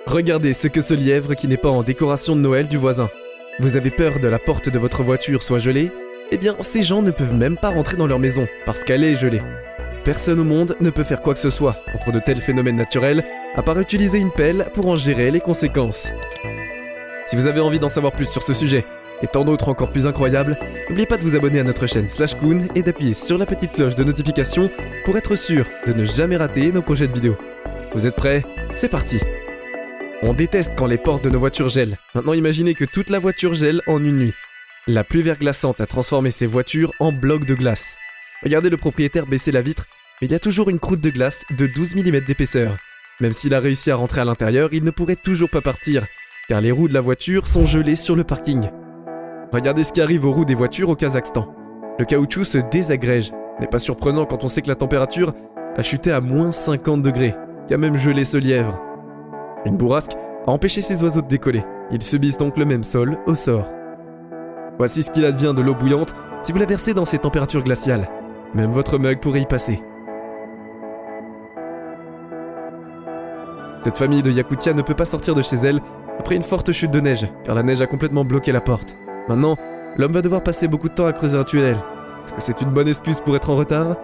Regardez ce que ce lièvre qui n'est pas en décoration de Noël du voisin. Vous avez peur de la porte de votre voiture soit gelée? Eh bien, ces gens ne peuvent même pas rentrer dans leur maison, parce qu'elle est gelée. Personne au monde ne peut faire quoi que ce soit contre de tels phénomènes naturels, à part utiliser une pelle pour en gérer les conséquences. Si vous avez envie d'en savoir plus sur ce sujet, et tant d'autres encore plus incroyables, n'oubliez pas de vous abonner à notre chaîne /Koon et d'appuyer sur la petite cloche de notification pour être sûr de ne jamais rater nos prochaines vidéos. Vous êtes prêts? C'est parti! On déteste quand les portes de nos voitures gèlent. Maintenant imaginez que toute la voiture gèle en une nuit. La pluie verglaçante a transformé ces voitures en blocs de glace. Regardez le propriétaire baisser la vitre, mais il y a toujours une croûte de glace de 12 mm d'épaisseur. Même s'il a réussi à rentrer à l'intérieur, il ne pourrait toujours pas partir, car les roues de la voiture sont gelées sur le parking. Regardez ce qui arrive aux roues des voitures au Kazakhstan. Le caoutchouc se désagrège. N'est pas surprenant quand on sait que la température a chuté à moins 50 degrés, qui a même gelé ce lièvre. Une bourrasque a empêché ces oiseaux de décoller. Ils subissent donc le même sol au sort. Voici ce qu'il advient de l'eau bouillante si vous la versez dans ces températures glaciales. Même votre mug pourrait y passer. Cette famille de Yakutia ne peut pas sortir de chez elle après une forte chute de neige, car la neige a complètement bloqué la porte. Maintenant, l'homme va devoir passer beaucoup de temps à creuser un tunnel. Est-ce que c'est une bonne excuse pour être en retard?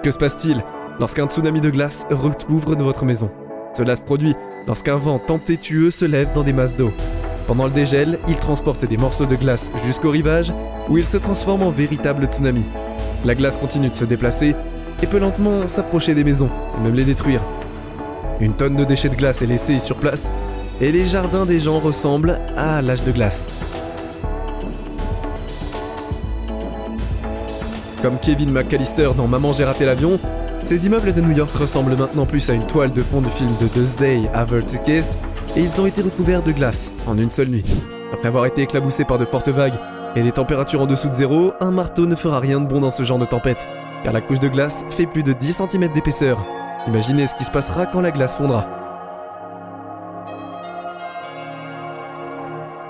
Que se passe-t-il lorsqu'un tsunami de glace recouvre votre maison? Cela se produit lorsqu'un vent tempétueux se lève dans des masses d'eau. Pendant le dégel, il transporte des morceaux de glace jusqu'au rivage où il se transforme en véritable tsunami. La glace continue de se déplacer et peut lentement s'approcher des maisons et même les détruire. Une tonne de déchets de glace est laissée sur place et les jardins des gens ressemblent à l'âge de glace. Comme Kevin McAllister dans Maman j'ai raté l'avion, ces immeubles de New York ressemblent maintenant plus à une toile de fond du film de Thursday à Vertices et ils ont été recouverts de glace en une seule nuit. Après avoir été éclaboussés par de fortes vagues et des températures en dessous de zéro, un marteau ne fera rien de bon dans ce genre de tempête, car la couche de glace fait plus de 10 cm d'épaisseur. Imaginez ce qui se passera quand la glace fondra.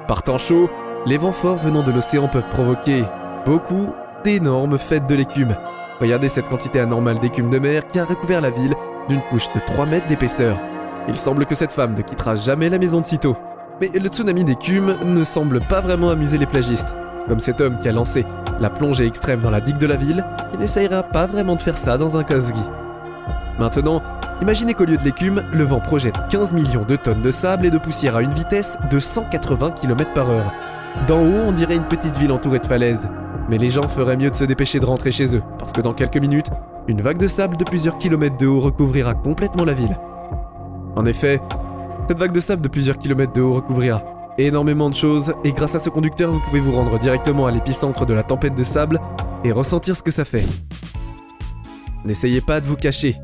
Par temps chaud, les vents forts venant de l'océan peuvent provoquer beaucoup d'énormes fêtes de l'écume. Regardez cette quantité anormale d'écume de mer qui a recouvert la ville d'une couche de 3 mètres d'épaisseur. Il semble que cette femme ne quittera jamais la maison de sitôt. Mais le tsunami d'écume ne semble pas vraiment amuser les plagistes. Comme cet homme qui a lancé la plongée extrême dans la digue de la ville, il n'essayera pas vraiment de faire ça dans un kazuki. Maintenant, imaginez qu'au lieu de l'écume, le vent projette 15 millions de tonnes de sable et de poussière à une vitesse de 180 km/h. D'en haut, on dirait une petite ville entourée de falaises. Mais les gens feraient mieux de se dépêcher de rentrer chez eux, parce que dans quelques minutes, une vague de sable de plusieurs kilomètres de haut recouvrira complètement la ville. En effet, cette vague de sable de plusieurs kilomètres de haut recouvrira énormément de choses, et grâce à ce conducteur, vous pouvez vous rendre directement à l'épicentre de la tempête de sable et ressentir ce que ça fait. N'essayez pas de vous cacher.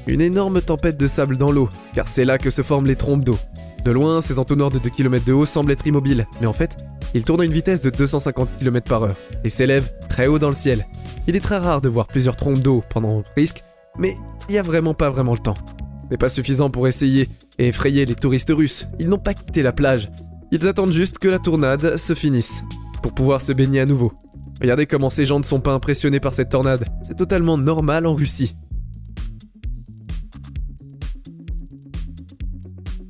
Une énorme tempête de sable dans l'eau, car c'est là que se forment les trombes d'eau. De loin, ces entonnoirs de 2 km de haut semblent être immobiles, mais en fait, ils tournent à une vitesse de 250 km/h et s'élèvent très haut dans le ciel. Il est très rare de voir plusieurs trombes d'eau pendant un risque, mais il n'y a vraiment pas le temps. Ce n'est pas suffisant pour essayer et effrayer les touristes russes. Ils n'ont pas quitté la plage. Ils attendent juste que la tornade se finisse, pour pouvoir se baigner à nouveau. Regardez comment ces gens ne sont pas impressionnés par cette tornade. C'est totalement normal en Russie.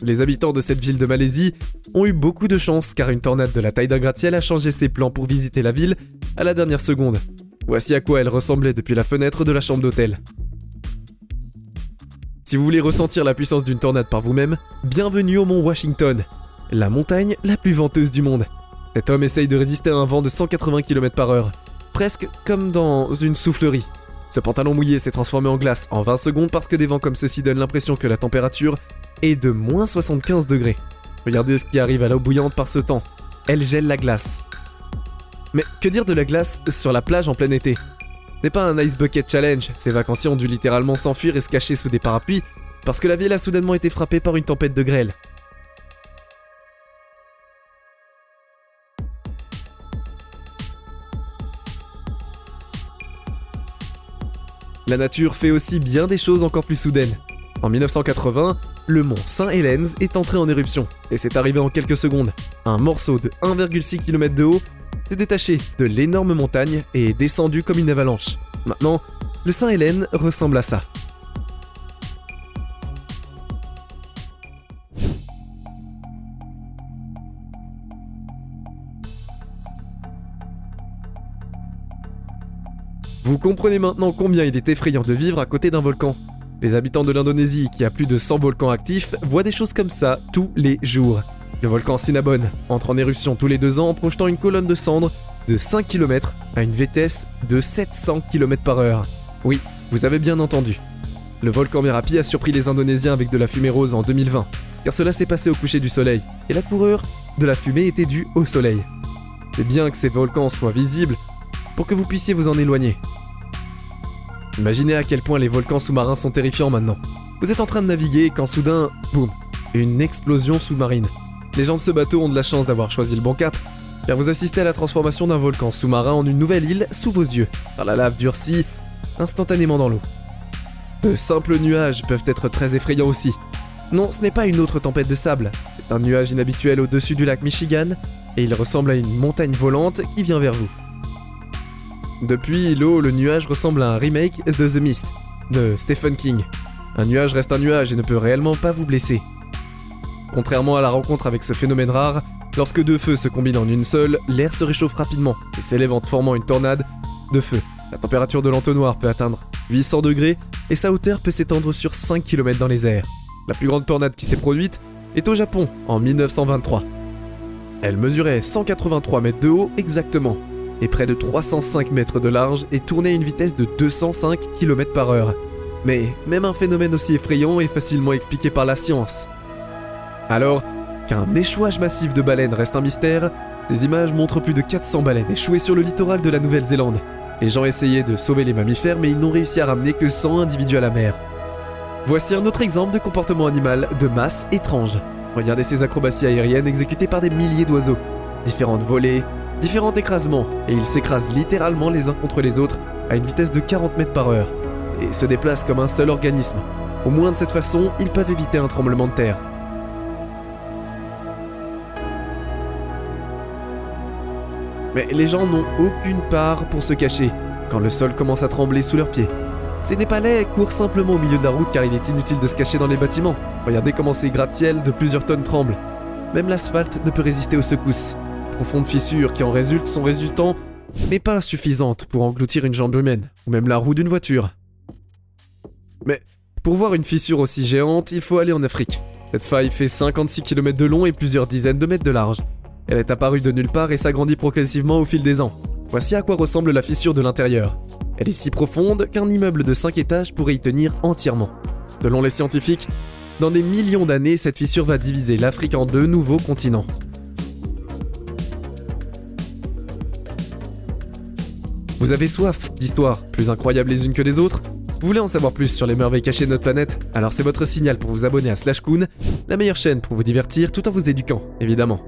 Les habitants de cette ville de Malaisie ont eu beaucoup de chance car une tornade de la taille d'un gratte-ciel a changé ses plans pour visiter la ville à la dernière seconde. Voici à quoi elle ressemblait depuis la fenêtre de la chambre d'hôtel. Si vous voulez ressentir la puissance d'une tornade par vous-même, bienvenue au mont Washington, la montagne la plus venteuse du monde. Cet homme essaye de résister à un vent de 180 km/h, presque comme dans une soufflerie. Ce pantalon mouillé s'est transformé en glace en 20 secondes parce que des vents comme ceci donnent l'impression que la température est de moins 75 degrés. Regardez ce qui arrive à l'eau bouillante par ce temps. Elle gèle la glace. Mais que dire de la glace sur la plage en plein été? Ce n'est pas un Ice Bucket Challenge, ces vacanciers ont dû littéralement s'enfuir et se cacher sous des parapluies parce que la ville a soudainement été frappée par une tempête de grêle. La nature fait aussi bien des choses encore plus soudaines. En 1980, le mont St. Helens est entré en éruption, et c'est arrivé en quelques secondes. Un morceau de 1,6 km de haut s'est détaché de l'énorme montagne et est descendu comme une avalanche. Maintenant, Le Saint-Hélène ressemble à ça. Vous comprenez maintenant combien il est effrayant de vivre à côté d'un volcan. Les habitants de l'Indonésie, qui a plus de 100 volcans actifs, voient des choses comme ça tous les jours. Le volcan Cinnabon entre en éruption tous les 2 ans en projetant une colonne de cendres de 5 km à une vitesse de 700 km/h. Oui, vous avez bien entendu. Le volcan Merapi a surpris les Indonésiens avec de la fumée rose en 2020, car cela s'est passé au coucher du soleil, et la couleur de la fumée était due au soleil. C'est bien que ces volcans soient visibles pour que vous puissiez vous en éloigner. Imaginez à quel point les volcans sous-marins sont terrifiants maintenant. Vous êtes en train de naviguer quand soudain, boum, une explosion sous-marine. Les gens de ce bateau ont de la chance d'avoir choisi le bon cap, car vous assistez à la transformation d'un volcan sous-marin en une nouvelle île sous vos yeux, par la lave durcie instantanément dans l'eau. De simples nuages peuvent être très effrayants aussi. Non, ce n'est pas une autre tempête de sable, c'est un nuage inhabituel au-dessus du lac Michigan, et il ressemble à une montagne volante qui vient vers vous. Depuis l'eau, le nuage ressemble à un remake de The Mist, de Stephen King. Un nuage reste un nuage et ne peut réellement pas vous blesser. Contrairement à la rencontre avec ce phénomène rare, lorsque 2 feux se combinent en une seule, l'air se réchauffe rapidement et s'élève en formant une tornade de feu. La température de l'entonnoir peut atteindre 800 degrés et sa hauteur peut s'étendre sur 5 km dans les airs. La plus grande tornade qui s'est produite est au Japon en 1923. Elle mesurait 183 mètres de haut exactement et près de 305 mètres de large et tournait à une vitesse de 205 km/h. Mais même un phénomène aussi effrayant est facilement expliqué par la science. Alors qu'un échouage massif de baleines reste un mystère, des images montrent plus de 400 baleines échouées sur le littoral de la Nouvelle-Zélande. Les gens essayaient de sauver les mammifères mais ils n'ont réussi à ramener que 100 individus à la mer. Voici un autre exemple de comportement animal de masse étrange. Regardez ces acrobaties aériennes exécutées par des milliers d'oiseaux. Différentes volées, différents écrasements, et ils s'écrasent littéralement les uns contre les autres à une vitesse de 40 mètres par heure, et se déplacent comme un seul organisme. Au moins de cette façon, ils peuvent éviter un tremblement de terre. Mais les gens n'ont aucune part pour se cacher quand le sol commence à trembler sous leurs pieds. Ces Népalais courent simplement au milieu de la route car il est inutile de se cacher dans les bâtiments. Regardez comment ces gratte-ciel de plusieurs tonnes tremblent. Même l'asphalte ne peut résister aux secousses. Profondes fissures qui en résultent sont résultantes, mais pas suffisantes pour engloutir une jambe humaine, ou même la roue d'une voiture. Mais pour voir une fissure aussi géante, il faut aller en Afrique. Cette faille fait 56 km de long et plusieurs dizaines de mètres de large. Elle est apparue de nulle part et s'agrandit progressivement au fil des ans. Voici à quoi ressemble la fissure de l'intérieur. Elle est si profonde qu'un immeuble de 5 étages pourrait y tenir entièrement. Selon les scientifiques, dans des millions d'années, cette fissure va diviser l'Afrique en 2 nouveaux continents. Vous avez soif d'histoires plus incroyables les unes que les autres? Vous voulez en savoir plus sur les merveilles cachées de notre planète? Alors c'est votre signal pour vous abonner à Slashcoon, la meilleure chaîne pour vous divertir tout en vous éduquant, évidemment.